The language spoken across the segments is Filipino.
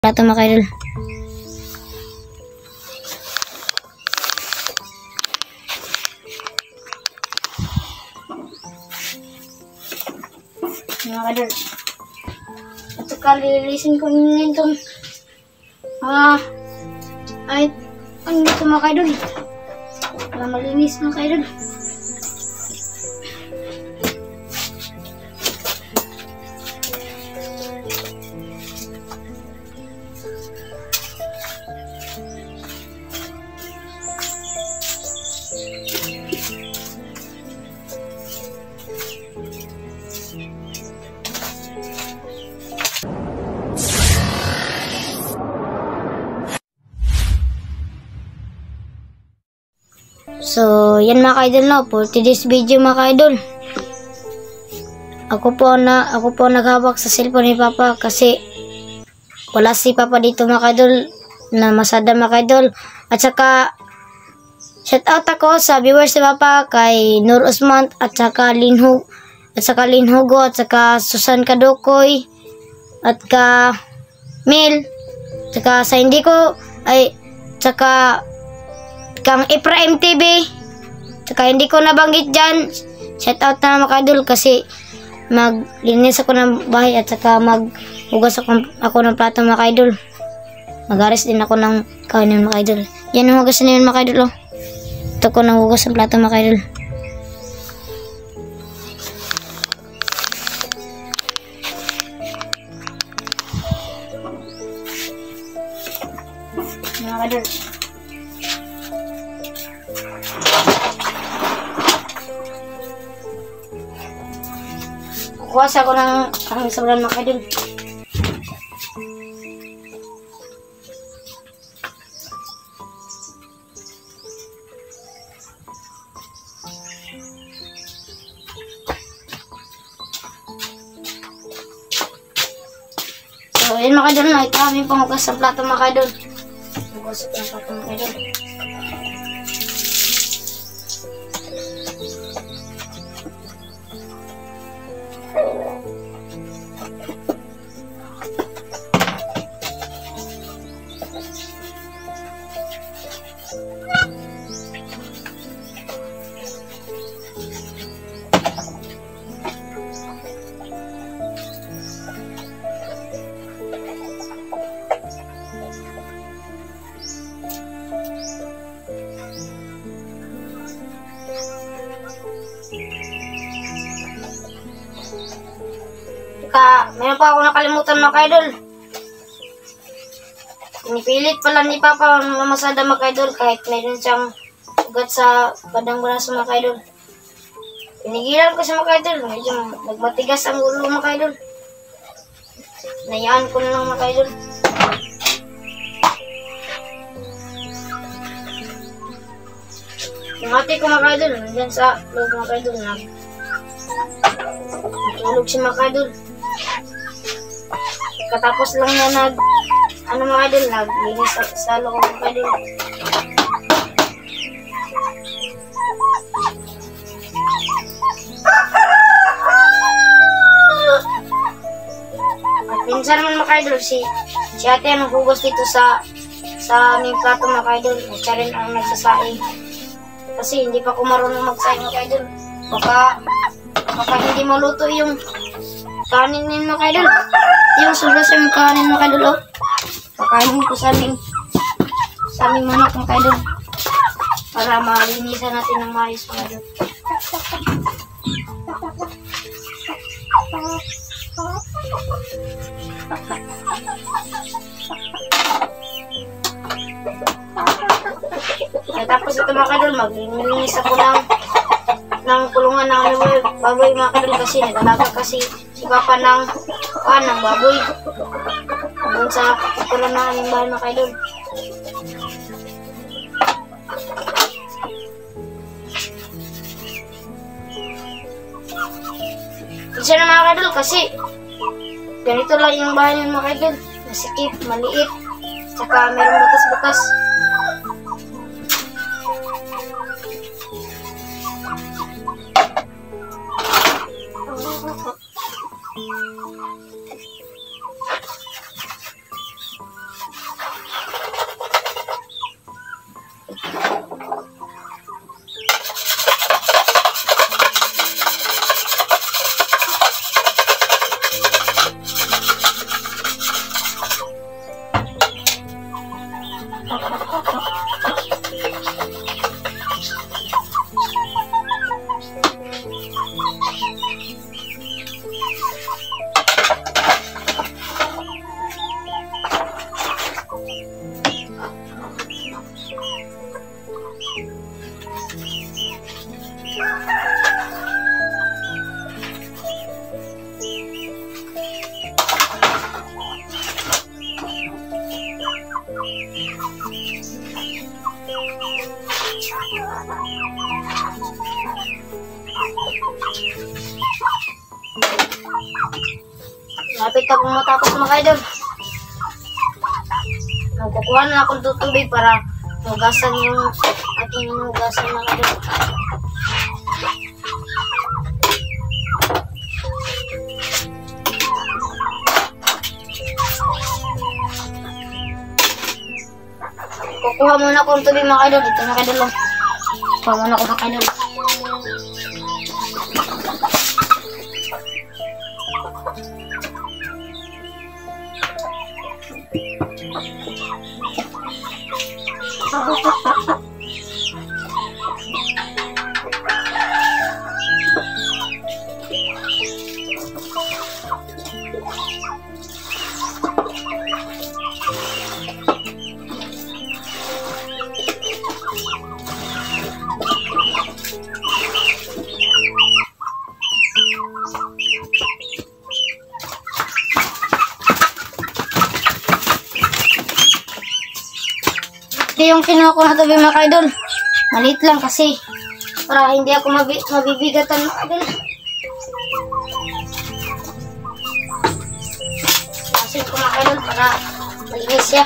Plato mga kaidol. Mga kaidol. At saka lilisin ko nitong ay ano ito mga kaidol. Para malinis mga kaidol. So, yan mga ka-idol no, for today's video mga ka-idol. Ako po naghawak sa cellphone ni Papa kasi wala si Papa dito mga ka-idol na masada mga ka-idol. At saka shout out ako sa viewers ni Papa kay Nur Usman at saka Linhugo at saka Susan Kadokoy at ka Mel at saka sa hindi ko ay saka kang Ephraim TV. Saka hindi ko nabanggit dyan. Shout out na mga kaidol kasi maglinis ako ng bahay at saka maghugas ako ng plato mga kaidol. Magaris din ako ng kainin mga kaidol. Yan ang hugas na yun mga kaidol. Oh. Ito ko nang hugas ng plato mga kaidol. Mga kaidol. Kukuha ko ng aking sabaran mga kaidol. So, yun mga kaidol na. Ito aming panghugas sa plato mga kaidol. Hugas ko ng plato mga kaidol. Meron pa ako nakalimutan mga kaidol. Pinipilit pala ni Papa mamasada mga kaidol kahit mayroon siyang ugat sa badang braso mga kaidol. Pinigilan ko sa mga kaidol. Medyo nagmatigas ang ulo mga kaidol. Nayaan ko na lang mga kaidol. Yung ate ko mga kaidol, nandyan sa loob mga kaidol. Natulog si mga kaidol. Katapos lang na mga idol, naglinis sa loob mga idol. At minsan naman mga idol, si ate ang hugas dito sa aming plato mga idol. At siya rin ang nagsasaing. Kasi hindi pa ko marunong magsaing mga idol. Baka hindi maluto yung kanin ni mga idol. Yung sobra sa mga kanin mga kaidol. Pakainin ko sa aming manok mga kaidol. Para malinisan natin ng maayos mga kaidol. Tapos ito mga kaidol, maglilinis ako ng kulungan ng baboy mga kaidol kasi nagalaga kasi si Papa ng baboy doon sa kulungan ng aming bahay mga kaidol. Isa na mga kaidol kasi ganito lang yung bahay ng mga kaidol. Masikip, maliit, saka merong butas-butas. Lapit na pong matapos mga idol. Magkukuha na akong tubig para hugasan yung ating hugasan mga idol. Kukuha muna akong tubig mga idol. Dito mga idol. Kukuha muna ako mga idol. Yung kinuha ko na tubig mga idol, maliit lang kasi para hindi ako mabibigatan mga idol. Asin ko mga idol para malinis siya.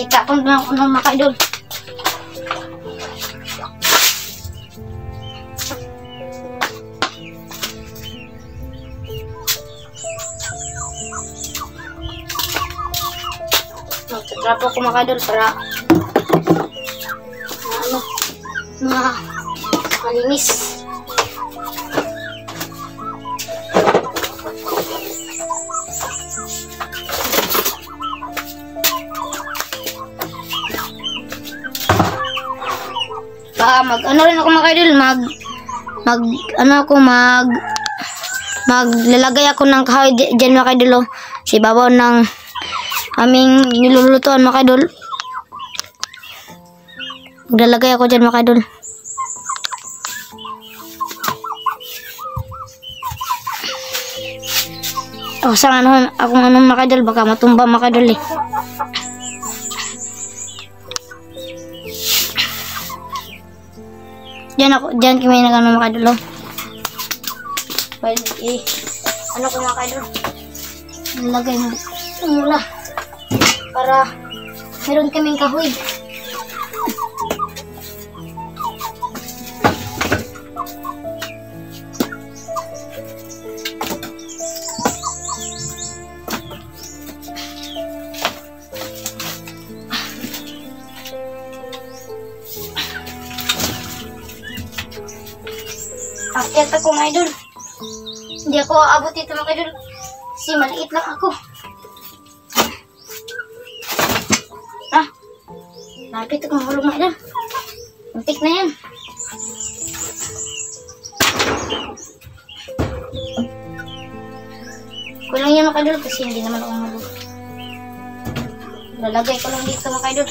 Itapon na ako ng mga idol. Magtatrapo ko mga idol para malinis. Mag-ano rin ako mga idol, maglalagay ako ng kahoy dyan mga idol, si babaw ng aming nilulutuan mga idol. Maglalagay ako dyan mga idol. Saan akong mga idol, baka matumba mga idol eh. Diyan kami nagano mga idol. Well, ano ko mga idol? Nilagay mo muna para meron kaming kahoy. Akyat ako mga idol. Hindi ako aabot dito mga idol. Kasi maliit lang ako. Lapit ako mahulog mga idol. Untik na yan. Kulang yan mga idol kasi hindi naman ako mahulog. Lalagay ko lang dito mga idol.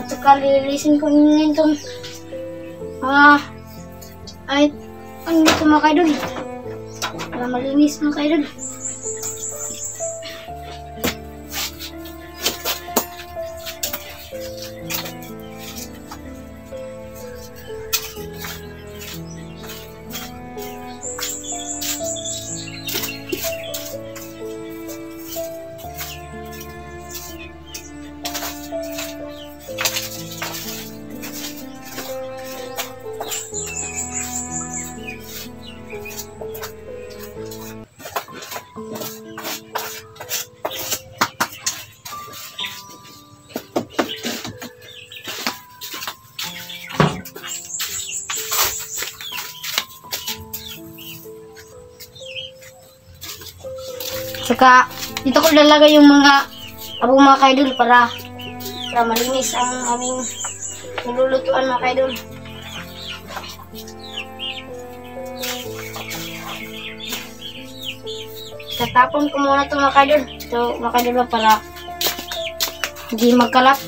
At saka lilisin ko ngayon itong ay ano ito mga kaidol para malinis mga kaidol. Saka dito ko lalagay yung mga abong mga kaidol para malinis ang aming nilulutuan mga kaidol. Tatapon ko muna ito mga kaidol. Ito mga kaidol para hindi magkalat.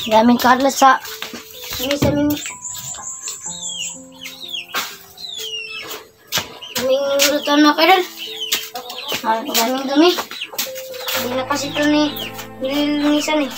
Daming kalat sa aming lutuan mga kaidol. Daming dumi. Hindi na kasi ito nililinisan eh.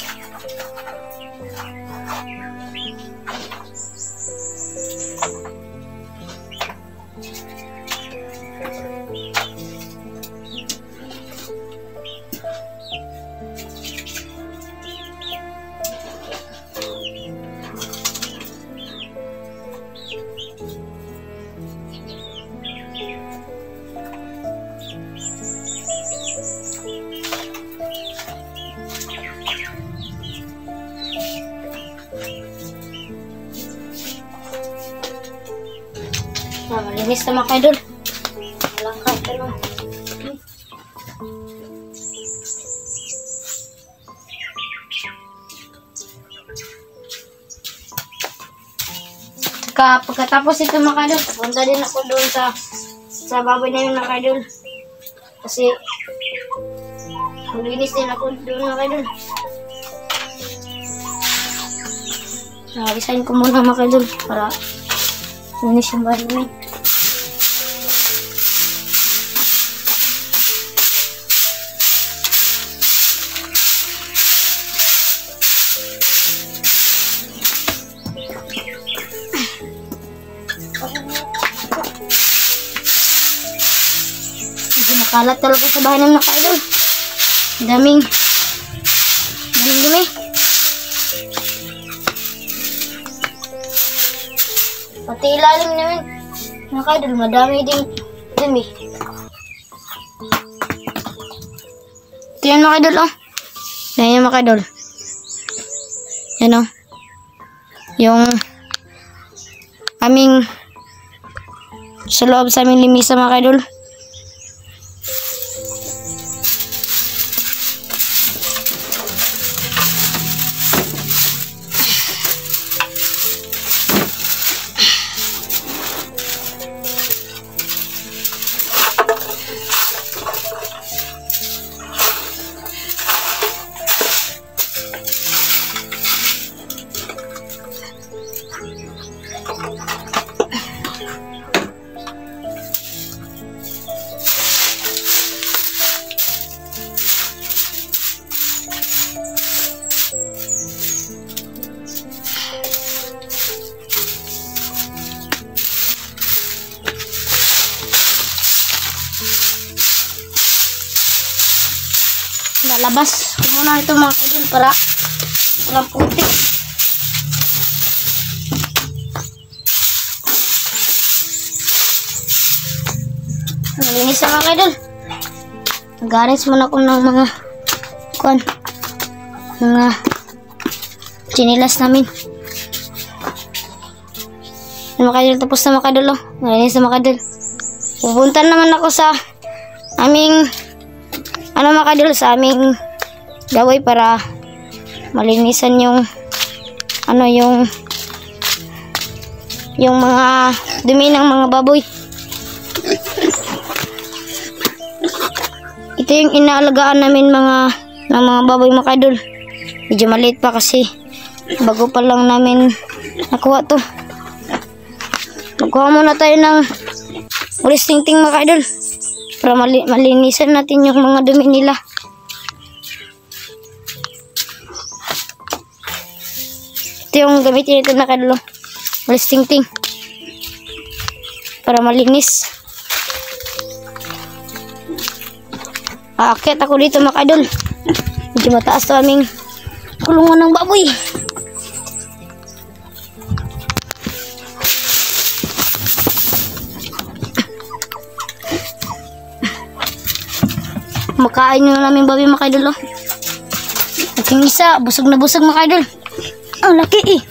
Malinis na mga kaidol. Walang kaidol. Pagkatapos ito mga kaidol, punta din ako doon sa baboy na yun mga kaidol. Kasi malinis din ako doon mga kaidol. Isahin ko muna mga kaidol para linis yung baboy na yun. Nakalat talaga sa bahay namin mga kaidol. Daming dumi. Pati ilalim namin mga kaidol, madami ding dumi. Ito yan mga kaidol oh. Tingnan mga idol. Yan o. Yung aming sa loob sa aming limisa mga idol. Lalabas ko muna ito mga idol para walang putik. Nalinis na mga idol. Nag-aris muna ko ng mga chinilas namin. Mga idol, tapos na mga idol. Nalinis na mga idol. Pupunta naman ako sa aming mga idol, sa aming gaway para malinisan yung mga dumi ng mga baboy. Ito yung inaalagaan namin ng mga baboy mga idol. Medyo maliit pa kasi bago pa lang namin nakuha to. Magkuha muna tayo ng walis tingting mga idol para malinisan natin yung mga dumi nila. Ito yung gamitin ito na kadlo. Walis tingting para malinis. Aakyat ako dito mga idol. Medyo mataas to aming kulungan ng baboy. Makain nyo namin baboy mga idol. At yung isa, busog na busog mga idol. Ang laki eh.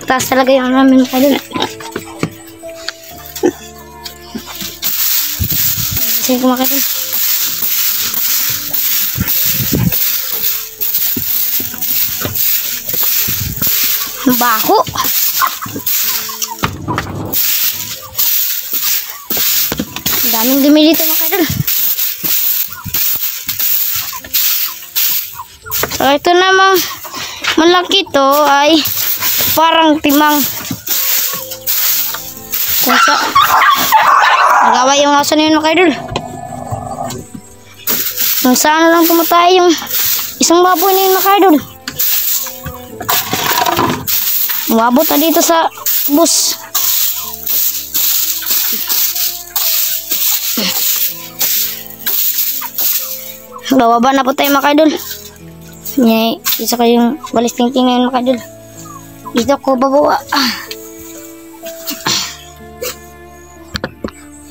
Taas talaga yung namin mga idol. Sige mga idol. Baho. Daming dumi dito mga idol. So ito namang malaki to ay parang timang. Kunsa nagawa yung aso na yun mga idol. Kung saan lang pumatay yung isang baboy na yun mga idol. Umabot na dito sa bus. Bababa na po tayo mga idol. Isa kayong walis tingting ngayon mga idol. Dito ko babawa.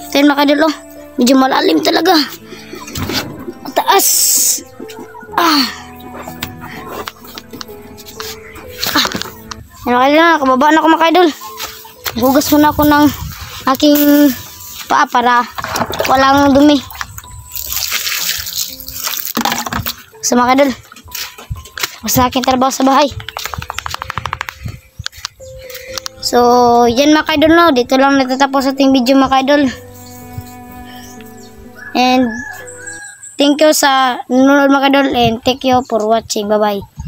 Tayo mga idol. Medyo malalim talaga. Taas. Mga idol, nakababa na ako mga idol. Gugas muna ako ng aking paa para walang dumi. So mga idol, mas na aking trabaho sa bahay. So yan mga idol, no, dito lang natatapos ating video mga idol. And thank you sa nanonood mga idol, and thank you for watching. Bye bye.